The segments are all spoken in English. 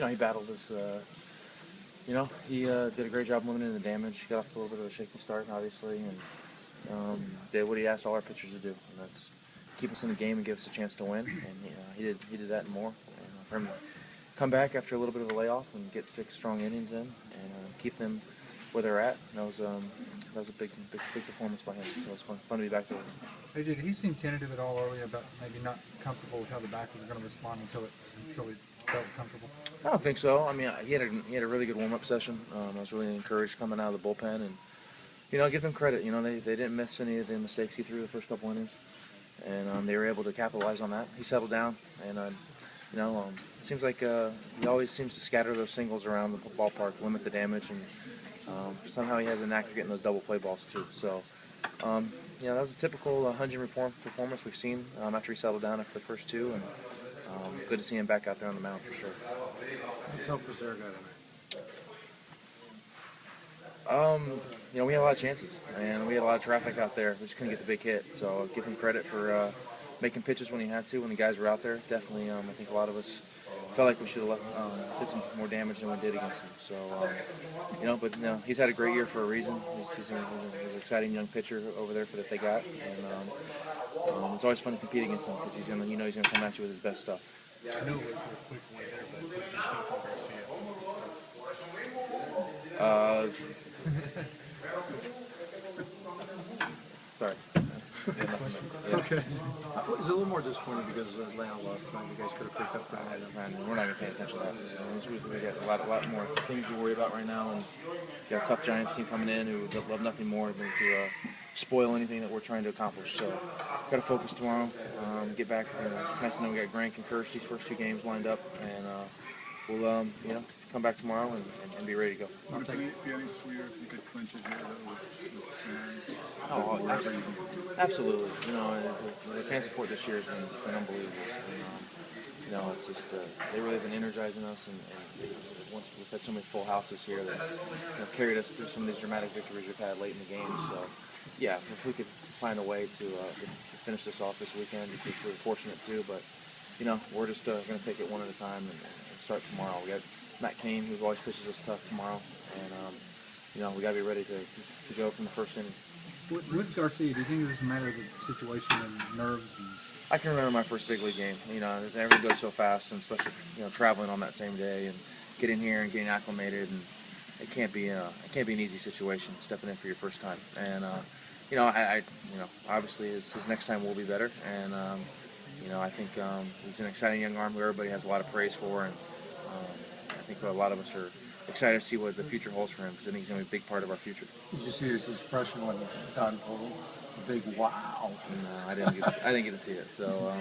he battled his, he did a great job limiting the damage. Got off to a little bit of a shaky start, obviously, and did what he asked all our pitchers to do, and that's keep us in the game and give us a chance to win. And he did that and more. And for him to come back after a little bit of a layoff and get 6 strong innings in and keep them where they're at, that was a big performance by him. So it was fun to be back to it. Hey, did he seem tentative at all early about maybe not comfortable with how the back was going to respond until he felt comfortable? I don't think so. I mean, he had a really good warm-up session. I was really encouraged coming out of the bullpen, and give them credit. They didn't miss any of the mistakes he threw the first couple innings, and they were able to capitalize on that. He settled down, and it seems like he always seems to scatter those singles around the ballpark, limit the damage, and somehow he has a knack for getting those double play balls too. So. That was a typical Hunjin performance we've seen after he settled down after the first 2, and good to see him back out there on the mound for sure. How tough was their guy tonight? We had a lot of chances, and we had a lot of traffic out there. We just couldn't get the big hit. So give him credit for making pitches when he had to, when the guys were out there. Definitely, I think a lot of us felt like we should have did some more damage than we did against him. So, he's had a great year for a reason. He's an exciting young pitcher over there that they got, and it's always fun to compete against him because he's gonna come at you with his best stuff. I know it was a quick one there, but what did you see from Garcia? Sorry. Okay. I was a little more disappointed because Atlanta lost tonight. You guys could have picked up that. We're not going to pay attention to that. We got a lot more things to worry about right now, and we got a tough Giants team coming in who love nothing more than to spoil anything that we're trying to accomplish. So, got to focus tomorrow. Get back. It's nice to know we got Grank and Kirsch these first 2 games lined up, and we'll come back tomorrow and be ready to go. Would it be any sweeter if you could clinch it here Oh, absolutely. The fan support this year has been unbelievable. And, it's just they really have been energizing us, and we've had so many full houses here that carried us through some of these dramatic victories we've had late in the game. So, yeah, if we could find a way to finish this off this weekend, we're fortunate too. But we're just going to take it one at a time and start tomorrow. We got Matt Cain, who always pitches us tough tomorrow, and we got to be ready to go from the first inning. With Garcia, do you think it was a matter of the situation and nerves? I can remember my first big league game. Everything goes so fast, and especially traveling on that same day and getting here and getting acclimated, and it can't be an easy situation stepping in for your first time. And obviously his next time will be better, and I think he's an exciting young arm who everybody has a lot of praise for, and I think a lot of us are excited to see what the future holds for him because I think he's going to be a big part of our future. Did you see his expression when Don pulled a big wow? No, I didn't get to see it. So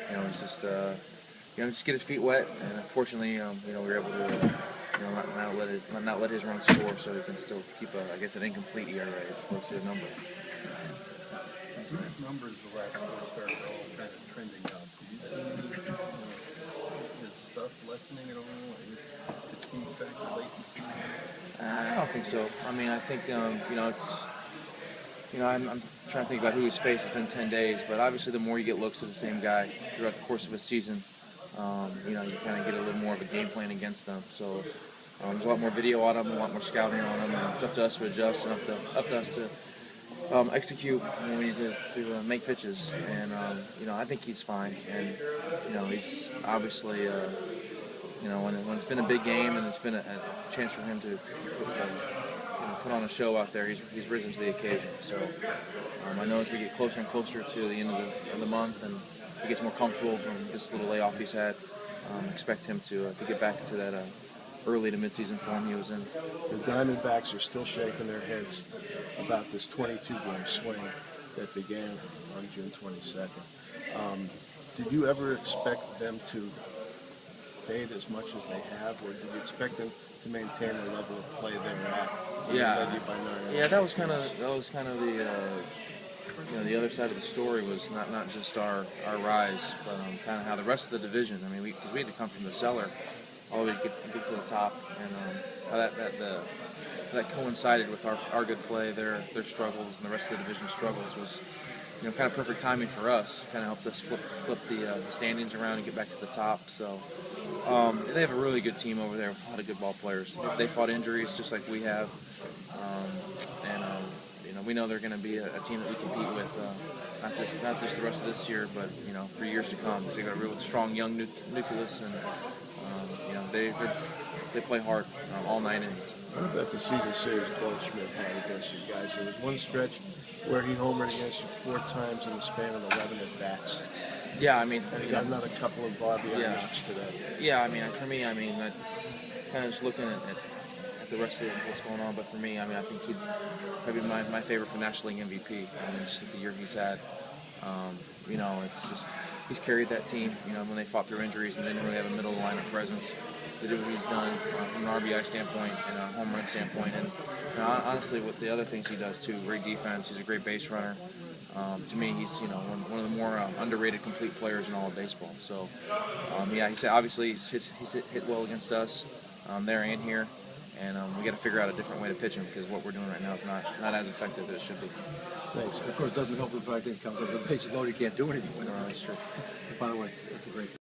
it's just just get his feet wet, and unfortunately, we were able to not let his run score, so he can still keep an incomplete ERA as opposed to a number. His numbers the last 4 starts are all kind of trending up. Do you see his stuff lessening at all? I don't think so. I mean, I think it's. I'm trying to think about who he's faced. It's been 10 days, but obviously, the more you get looks at the same guy throughout the course of a season, you kind of get a little more of a game plan against them. So there's a lot more video on him, a lot more scouting on him, and it's up to us to adjust and up to us to execute. We need to make pitches, and I think he's fine, and he's obviously. When it's been a big game and it's been a chance for him to put on a show out there, he's risen to the occasion. So I know as we get closer and closer to the end of the month and he gets more comfortable from this little layoff he's had, expect him to get back into that early to midseason form he was in. The Diamondbacks are still shaking their heads about this 22-game swing that began on June 22nd. Did you ever expect them to fade as much as they have, or did you expect them to maintain the level of play they were at? Yeah, that was kind of the the other side of the story was not just our rise, but kind of how the rest of the division. I mean, we had to come from the cellar all the way to get to the top, and how that coincided with our good play, their struggles, and the rest of the division struggles was. Kind of perfect timing for us. Kind of helped us flip the standings around and get back to the top. So, They have a really good team over there with a lot of good ball players. They fought injuries just like we have, and we know they're going to be a team that we compete with, not just the rest of this year, but for years to come. Because they've got a real strong young nucleus, and they play hard all 9 innings. What about the season series Goldschmidt had against you guys? There was one stretch where he homered against you 4 times in the span of 11 at bats. Yeah, I mean, And he got another couple of RBI Yeah. knocks today. yeah, I mean, for me, I mean, kind of just looking at the rest of what's going on, but for me, I mean, I think he'd probably be my favorite for National League MVP. I mean, just the year he's had. It's just he's carried that team. When they fought through injuries and didn't really have a middle of the lineup presence to do what he's done from an RBI standpoint and a home run standpoint. And honestly, with the other things he does too, great defense. He's a great base runner. To me, he's one of the more underrated complete players in all of baseball. So, obviously he's hit well against us there and here, and we got to figure out a different way to pitch him because what we're doing right now is not as effective as it should be. Thanks. Of course, it doesn't help the fact that he comes up with the bases loaded, he can't do anything with it. That's true. By the way, that's a great